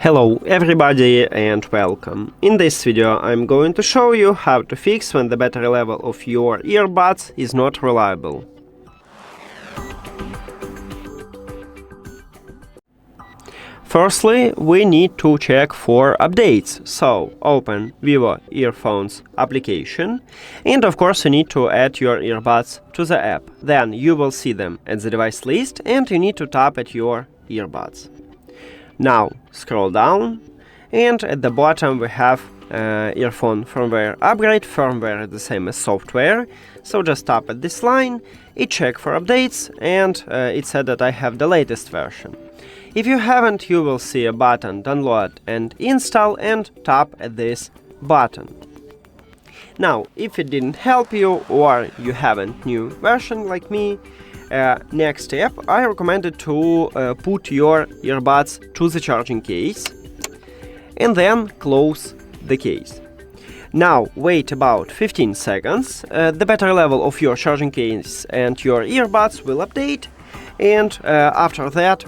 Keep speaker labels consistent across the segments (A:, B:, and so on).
A: Hello everybody and welcome. In this video I'm going to show you how to fix when the battery level of your earbuds is not reliable. Firstly, we need to check for updates, so open Vivo Earphones application and of course you need to add your earbuds to the app. Then you will see them at the device list and you need to tap at your earbuds. Now scroll down and at the bottom we have earphone firmware upgrade. Firmware is the same as software, so just tap at this line, it check for updates and it said that I have the latest version. If you haven't, you will see a button download and install and tap at this button. Now if it didn't help you or you haven't new version like me, next step, I recommended to put your earbuds to the charging case and then close the case. Now wait about 15 seconds, the battery level of your charging case and your earbuds will update, and after that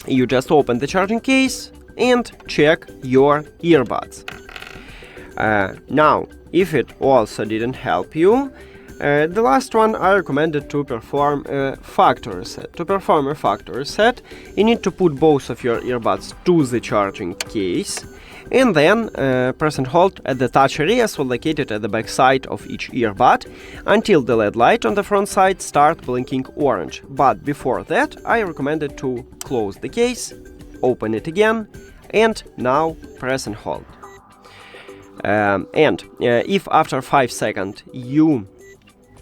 A: you just open the charging case and check your earbuds. Now if it also didn't help you, the last one I recommended to perform a factory reset. To perform a factory reset, you need to put both of your earbuds to the charging case and then press and hold at the touch areas located at the back side of each earbud until the LED light on the front side start blinking orange. But before that, I recommended to close the case, open it again, and now press and hold. If after 5 seconds you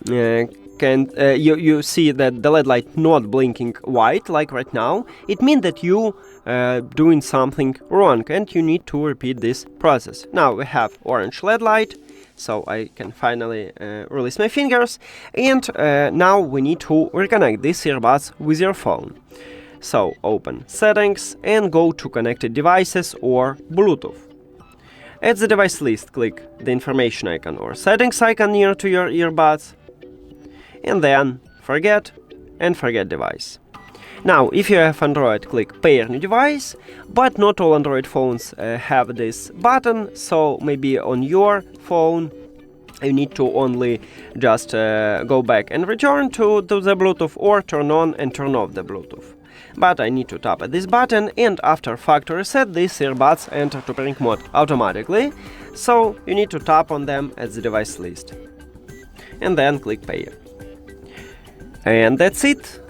A: you see that the LED light not blinking white like right now, it means that you doing something wrong and you need to repeat this process. Now we have orange LED light, so I can finally release my fingers, and now we need to reconnect these earbuds with your phone. So open settings and go to connected devices or Bluetooth. At the device list, click the information icon or settings icon near to your earbuds, and then forget device. Now, if you have Android, click pair new device, but not all Android phones have this button, so maybe on your phone you need to only just go back and return to the Bluetooth or turn on and turn off the Bluetooth. But I need to tap at this button, and after factory reset, these earbuds enter to pairing mode automatically, so you need to tap on them at the device list and then click pair. And that's it.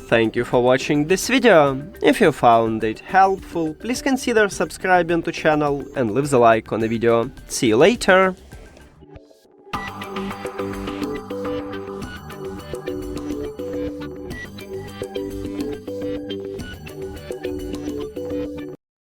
A: Thank you for watching this video. If you found it helpful, please consider subscribing to channel and leave the like on the video. See you later.